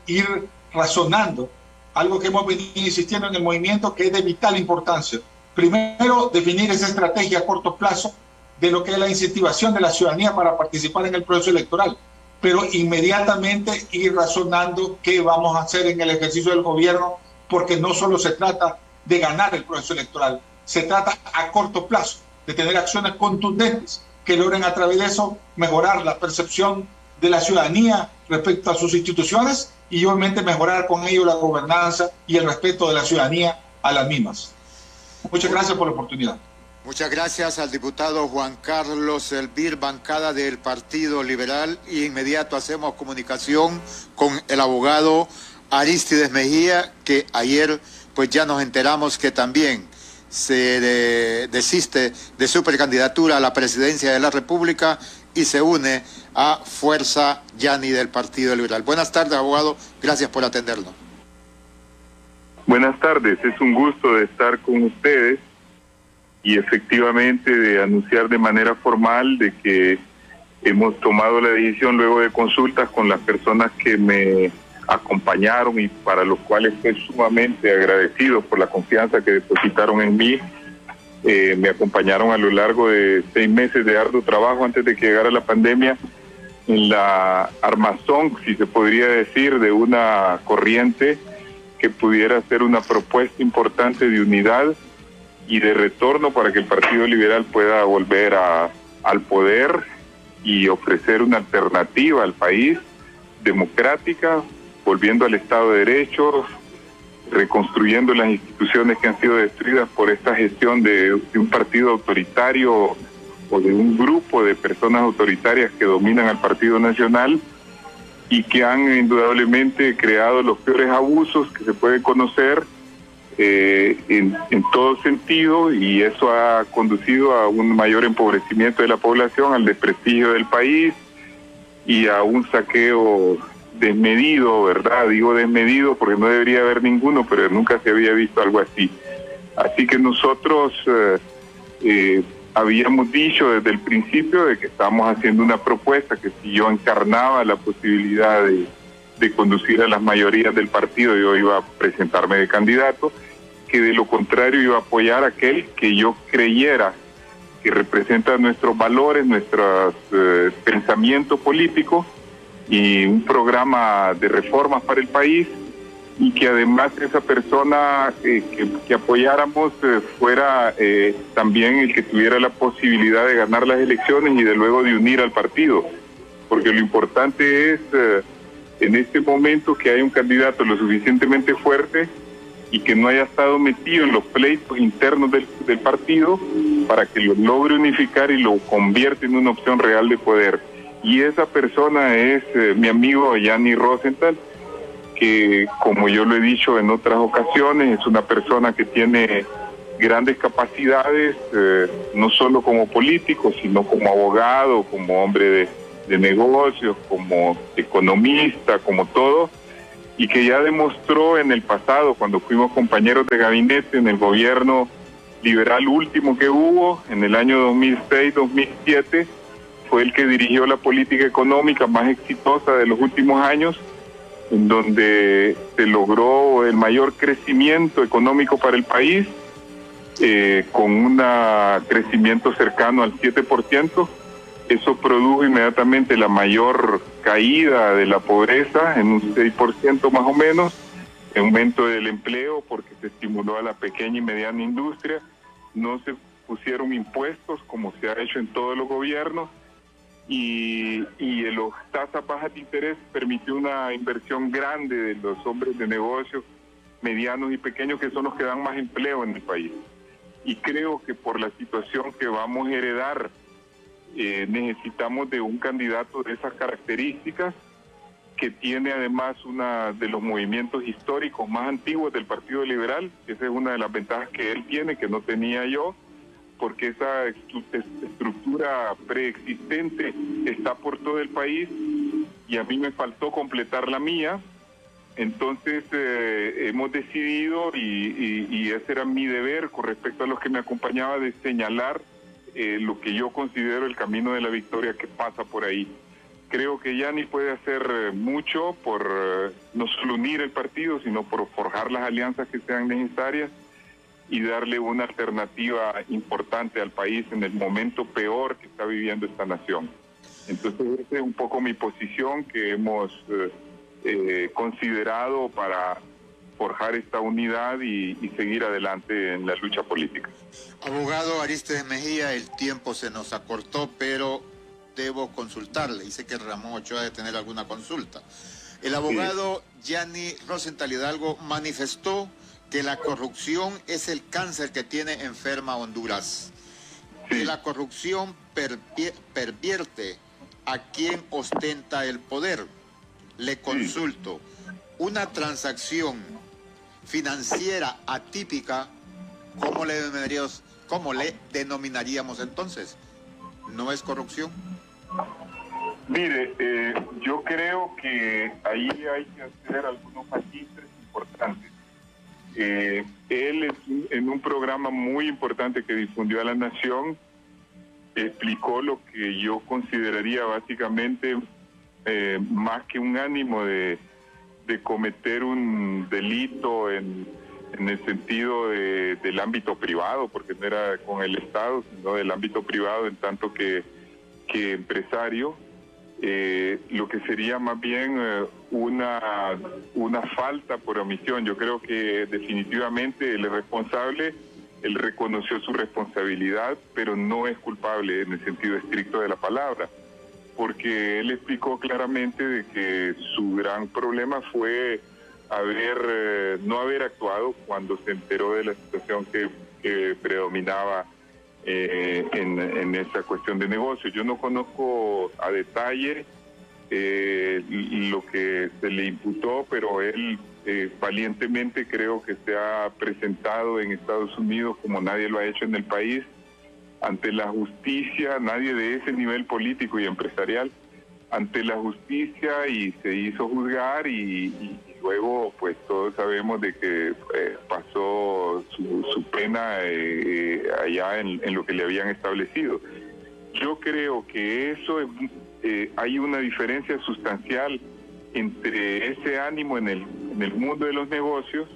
ir razonando algo que hemos venido insistiendo en el movimiento, que es de vital importancia. Primero, definir esa estrategia a corto plazo de lo que es la incentivación de la ciudadanía para participar en el proceso electoral, pero inmediatamente ir razonando qué vamos a hacer en el ejercicio del gobierno, porque no solo se trata de ganar el proceso electoral, se trata a corto plazo de tener acciones contundentes que logren a través de eso mejorar la percepción de la ciudadanía respecto a sus instituciones y obviamente mejorar con ello la gobernanza y el respeto de la ciudadanía a las mismas. Muchas gracias por la oportunidad. Muchas gracias al diputado Juan Carlos Elvir, bancada del Partido Liberal, y inmediato hacemos comunicación con el abogado Arístides Mejía, que ayer pues ya nos enteramos que también se desiste de su precandidatura a la presidencia de la República y se une a Fuerza Yani del Partido Liberal. Buenas tardes, abogado, gracias por atendernos. Buenas tardes, es un gusto de estar con ustedes y efectivamente de anunciar de manera formal de que hemos tomado la decisión luego de consultas con las personas que me acompañaron y para los cuales estoy sumamente agradecido por la confianza que depositaron en mí. Me acompañaron a lo largo de 6 meses de arduo trabajo antes de que llegara la pandemia en la armazón, si se podría decir, de una corriente que pudiera ser una propuesta importante de unidad y de retorno para que el Partido Liberal pueda volver al poder y ofrecer una alternativa al país democrática, volviendo al Estado de Derecho, reconstruyendo las instituciones que han sido destruidas por esta gestión de un partido autoritario o de un grupo de personas autoritarias que dominan al Partido Nacional y que han indudablemente creado los peores abusos que se pueden conocer en todo sentido, y eso ha conducido a un mayor empobrecimiento de la población, al desprestigio del país y a un saqueo desmedido, ¿verdad? Digo desmedido porque no debería haber ninguno, pero nunca se había visto algo así. Así que nosotros habíamos dicho desde el principio de que estábamos haciendo una propuesta que si yo encarnaba la posibilidad de conducir a las mayorías del partido, yo iba a presentarme de candidato, que de lo contrario iba a apoyar a aquel que yo creyera que representa nuestros valores, nuestro pensamiento político y un programa de reformas para el país, y que además esa persona que apoyáramos fuera también el que tuviera la posibilidad de ganar las elecciones y de luego de unir al partido, porque lo importante es en este momento que haya un candidato lo suficientemente fuerte y que no haya estado metido en los pleitos internos del partido para que lo logre unificar y lo convierta en una opción real de poder. Y esa persona es mi amigo Yani Rosenthal, que, como yo lo he dicho en otras ocasiones, es una persona que tiene grandes capacidades, no solo como político, sino como abogado, como hombre de negocios, como economista, como todo, y que ya demostró en el pasado, cuando fuimos compañeros de gabinete en el gobierno liberal último que hubo, en el año 2006-2007, fue el que dirigió la política económica más exitosa de los últimos años, en donde se logró el mayor crecimiento económico para el país, con un crecimiento cercano al 7%. Eso produjo inmediatamente la mayor caída de la pobreza, en un 6% más o menos, aumento del empleo porque se estimuló a la pequeña y mediana industria, no se pusieron impuestos como se ha hecho en todos los gobiernos, y los tasas bajas de interés permitió una inversión grande de los hombres de negocios medianos y pequeños, que son los que dan más empleo en el país. Y creo que por la situación que vamos a heredar, necesitamos de un candidato de esas características, que tiene además uno de los movimientos históricos más antiguos del Partido Liberal. Esa es una de las ventajas que él tiene, que no tenía yo, porque esa estructura preexistente está por todo el país y a mí me faltó completar la mía. Entonces hemos decidido, y ese era mi deber con respecto a los que me acompañaba, de señalar lo que yo considero el camino de la victoria que pasa por ahí. Creo que Yanni puede hacer mucho por no solo unir el partido, sino por forjar las alianzas que sean necesarias y darle una alternativa importante al país en el momento peor que está viviendo esta nación. Entonces, esa es un poco mi posición que hemos considerado para forjar esta unidad y seguir adelante en la lucha política. Abogado Arístedes Mejía, el tiempo se nos acortó, pero debo consultarle, y sé que Ramón Ochoa debe tener alguna consulta. El abogado Yanni Rosenthal Hidalgo manifestó que la corrupción es el cáncer que tiene enferma Honduras. Que la corrupción pervierte a quien ostenta el poder. Le consulto, una transacción financiera atípica, ¿cómo le denominaríamos entonces? ¿No es corrupción? Mire, yo creo que ahí hay que hacer algunos matices importantes. Él, en un programa muy importante que difundió a la Nación, explicó lo que yo consideraría básicamente más que un ánimo de cometer un delito en el sentido del ámbito privado, porque no era con el Estado, sino del ámbito privado en tanto que empresario, lo que sería más bien una falta por omisión. Yo creo que definitivamente el responsable, él reconoció su responsabilidad, pero no es culpable en el sentido estricto de la palabra, porque él explicó claramente de que su gran problema fue no haber actuado cuando se enteró de la situación que predominaba en esa cuestión de negocio. Yo no conozco a detalle lo que se le imputó, pero él valientemente creo que se ha presentado en Estados Unidos como nadie lo ha hecho en el país, ante la justicia, nadie de ese nivel político y empresarial, ante la justicia, y se hizo juzgar y luego pues todos sabemos de que pasó su pena allá en lo que le habían establecido. Yo creo que eso hay una diferencia sustancial entre ese ánimo en el mundo de los negocios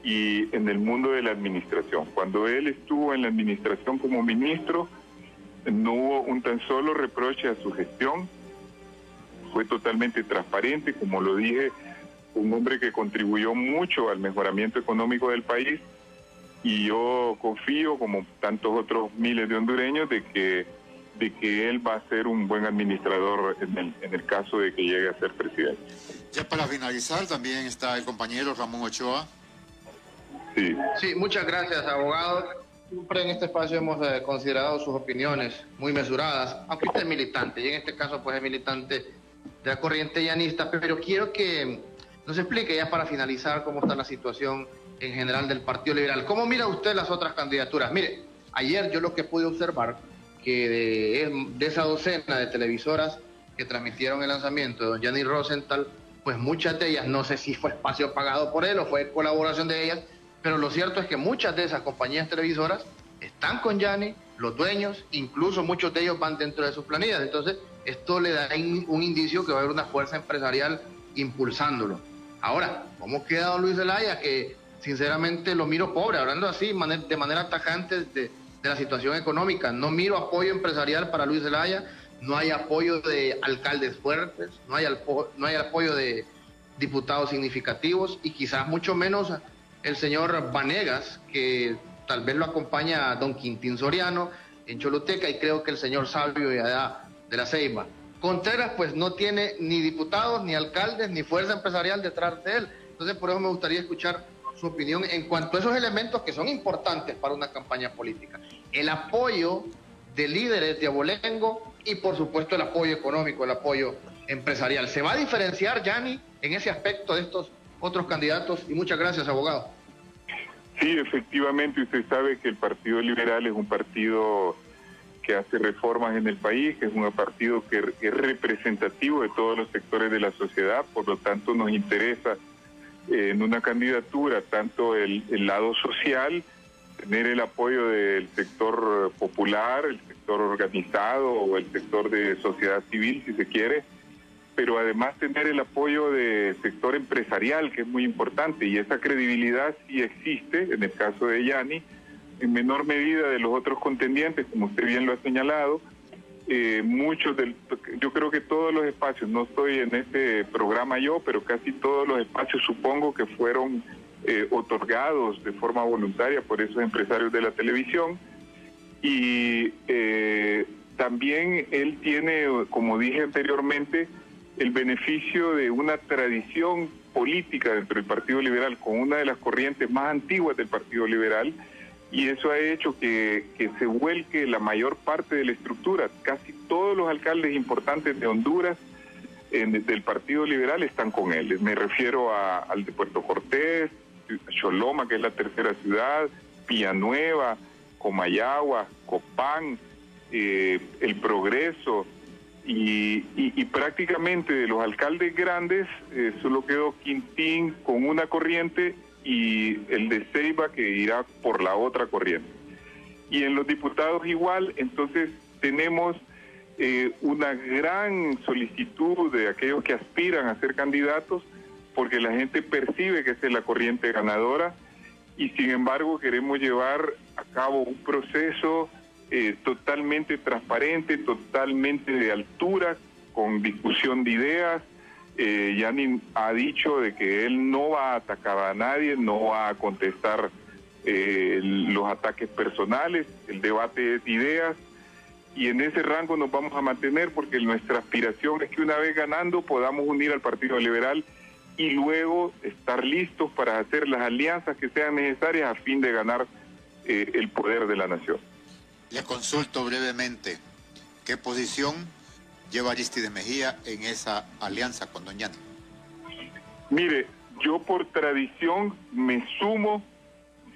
y en el mundo de la administración. Cuando él estuvo en la administración como ministro, no hubo un tan solo reproche a su gestión, fue totalmente transparente, como lo dije, un hombre que contribuyó mucho al mejoramiento económico del país, y yo confío, como tantos otros miles de hondureños, de que él va a ser un buen administrador en el caso de que llegue a ser presidente. Ya para finalizar, también está el compañero Ramón Ochoa. Sí, muchas gracias, abogado. Siempre en este espacio hemos considerado sus opiniones muy mesuradas, aunque usted es militante, y en este caso pues es militante de la corriente llanista, pero quiero que nos explique ya para finalizar cómo está la situación en general del Partido Liberal. ¿Cómo mira usted las otras candidaturas? Mire, ayer yo lo que pude observar, que de esa docena de televisoras que transmitieron el lanzamiento de don Yanni Rosenthal, pues muchas de ellas, no sé si fue espacio pagado por él o fue colaboración de ellas, pero lo cierto es que muchas de esas compañías televisoras están con Yanni, los dueños, incluso muchos de ellos van dentro de sus planillas. Entonces, esto le da un indicio que va a haber una fuerza empresarial impulsándolo. Ahora, ¿cómo queda don Luis Zelaya? Que sinceramente lo miro pobre, hablando así de manera tajante de la situación económica. No miro apoyo empresarial para Luis Zelaya, no hay apoyo de alcaldes fuertes, no hay apoyo de diputados significativos y quizás mucho menos el señor Vanegas, que tal vez lo acompaña don Quintín Soriano en Choluteca, y creo que el señor Sabio de allá de la Ceiba. Contreras pues no tiene ni diputados, ni alcaldes, ni fuerza empresarial detrás de él. Entonces por eso me gustaría escuchar su opinión en cuanto a esos elementos que son importantes para una campaña política. El apoyo de líderes de abolengo y por supuesto el apoyo económico, el apoyo empresarial. ¿Se va a diferenciar, Yanni, en ese aspecto de estos otros candidatos? Y muchas gracias, abogado. Sí, efectivamente, usted sabe que el Partido Liberal es un partido que hace reformas en el país, que es un partido que es representativo de todos los sectores de la sociedad, por lo tanto nos interesa en una candidatura tanto el lado social, tener el apoyo del sector popular, el sector organizado o el sector de sociedad civil, si se quiere, pero además tener el apoyo del sector empresarial, que es muy importante, y esa credibilidad sí existe, en el caso de Yanni, en menor medida de los otros contendientes, como usted bien lo ha señalado. Yo creo que todos los espacios, no estoy en este programa yo, pero casi todos los espacios supongo que fueron otorgados de forma voluntaria por esos empresarios de la televisión. Y también él tiene, como dije anteriormente, el beneficio de una tradición política dentro del Partido Liberal, con una de las corrientes más antiguas del Partido Liberal, y eso ha hecho que se vuelque la mayor parte de la estructura. Casi todos los alcaldes importantes de Honduras del Partido Liberal están con él. Me refiero al de Puerto Cortés, Choloma, que es la tercera ciudad, Villanueva, Comayagua, Copán, El Progreso, y prácticamente de los alcaldes grandes solo quedó Quintín con una corriente y el de Ceiba, que irá por la otra corriente. Y en los diputados igual. Entonces tenemos una gran solicitud de aquellos que aspiran a ser candidatos, porque la gente percibe que esa es la corriente ganadora, y sin embargo queremos llevar a cabo un proceso totalmente transparente, totalmente de altura, con discusión de ideas. Yanni ha dicho de que él no va a atacar a nadie, no va a contestar los ataques personales, el debate es de ideas, y en ese rango nos vamos a mantener, porque nuestra aspiración es que una vez ganando podamos unir al Partido Liberal y luego estar listos para hacer las alianzas que sean necesarias a fin de ganar el poder de la nación. Le consulto brevemente, ¿qué posición lleva Aristides Mejía en esa alianza con don Yanni? Mire, yo por tradición me sumo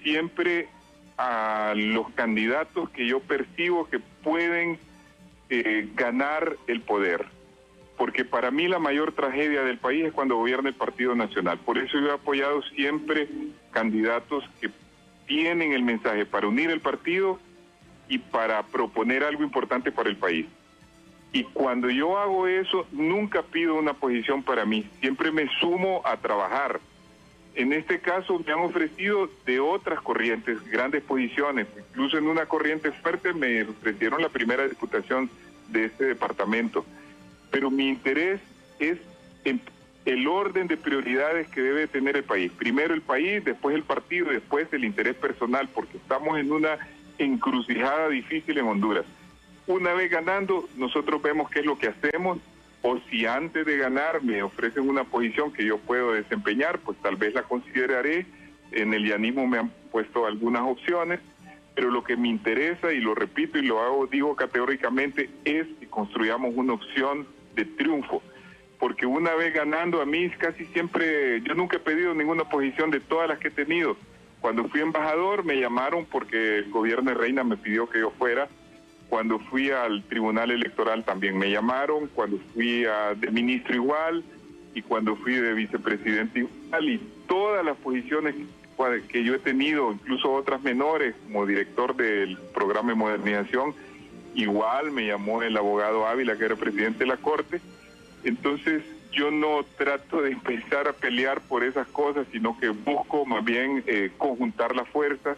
siempre a los candidatos que yo percibo que pueden ganar el poder, porque para mí la mayor tragedia del país es cuando gobierna el Partido Nacional. Por eso yo he apoyado siempre candidatos que tienen el mensaje para unir el partido y para proponer algo importante para el país. Y cuando yo hago eso, nunca pido una posición para mí, siempre me sumo a trabajar. En este caso me han ofrecido de otras corrientes grandes posiciones, incluso en una corriente fuerte me ofrecieron la primera diputación de este departamento. Pero mi interés es en el orden de prioridades que debe tener el país. Primero el país, después el partido, después el interés personal, porque estamos en una encrucijada difícil en Honduras. Una vez ganando, nosotros vemos qué es lo que hacemos, o si antes de ganar me ofrecen una posición que yo puedo desempeñar, pues tal vez la consideraré. En el llanismo me han puesto algunas opciones, pero lo que me interesa, y lo repito y lo digo categóricamente, es que construyamos una opción de triunfo, porque una vez ganando, a mí casi siempre, yo nunca he pedido ninguna posición de todas las que he tenido. Cuando fui embajador me llamaron porque el gobierno de Reina me pidió que yo fuera. Cuando fui al Tribunal Electoral también me llamaron. Cuando fui de ministro igual. Y cuando fui de vicepresidente igual. Y todas las posiciones que yo he tenido, incluso otras menores, como director del programa de modernización, igual me llamó el abogado Ávila, que era presidente de la Corte. Entonces yo no trato de empezar a pelear por esas cosas, sino que busco más bien conjuntar las fuerzas,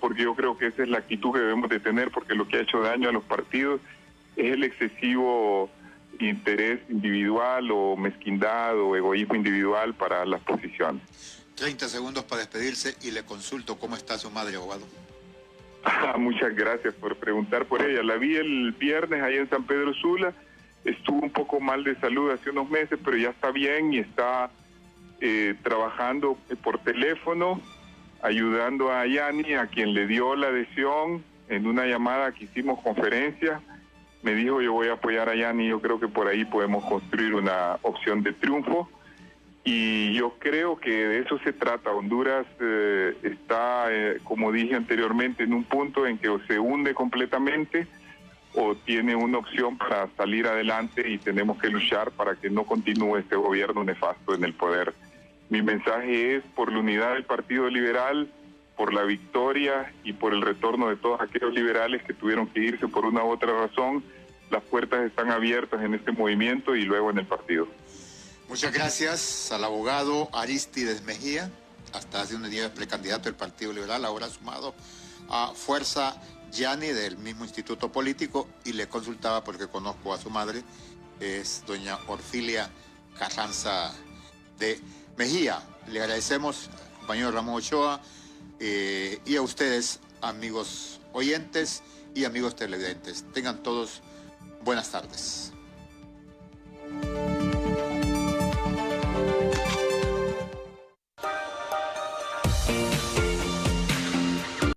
porque yo creo que esa es la actitud que debemos de tener, porque lo que ha hecho daño a los partidos es el excesivo interés individual o mezquindad o egoísmo individual para las posiciones. 30 segundos para despedirse y le consulto cómo está su madre, abogado. Muchas gracias por preguntar por ella. La vi el viernes ahí en San Pedro Sula. Estuvo un poco mal de salud hace unos meses, pero ya está bien y está trabajando por teléfono, ayudando a Yani, a quien le dio la adhesión en una llamada que hicimos conferencia. Me dijo, yo voy a apoyar a Yani, yo creo que por ahí podemos construir una opción de triunfo. Y yo creo que de eso se trata. Honduras está, como dije anteriormente, en un punto en que o se hunde completamente o tiene una opción para salir adelante, y tenemos que luchar para que no continúe este gobierno nefasto en el poder. Mi mensaje es por la unidad del Partido Liberal, por la victoria y por el retorno de todos aquellos liberales que tuvieron que irse por una u otra razón. Las puertas están abiertas en este movimiento y luego en el partido. Muchas gracias al abogado Aristides Mejía, hasta hace unos días precandidato del Partido Liberal, ahora sumado a Fuerza Yani del mismo instituto político, y le consultaba porque conozco a su madre, es doña Orfilia Carranza de Mejía. Le agradecemos, compañero Ramón Ochoa, y a ustedes, amigos oyentes y amigos televidentes. Tengan todos buenas tardes.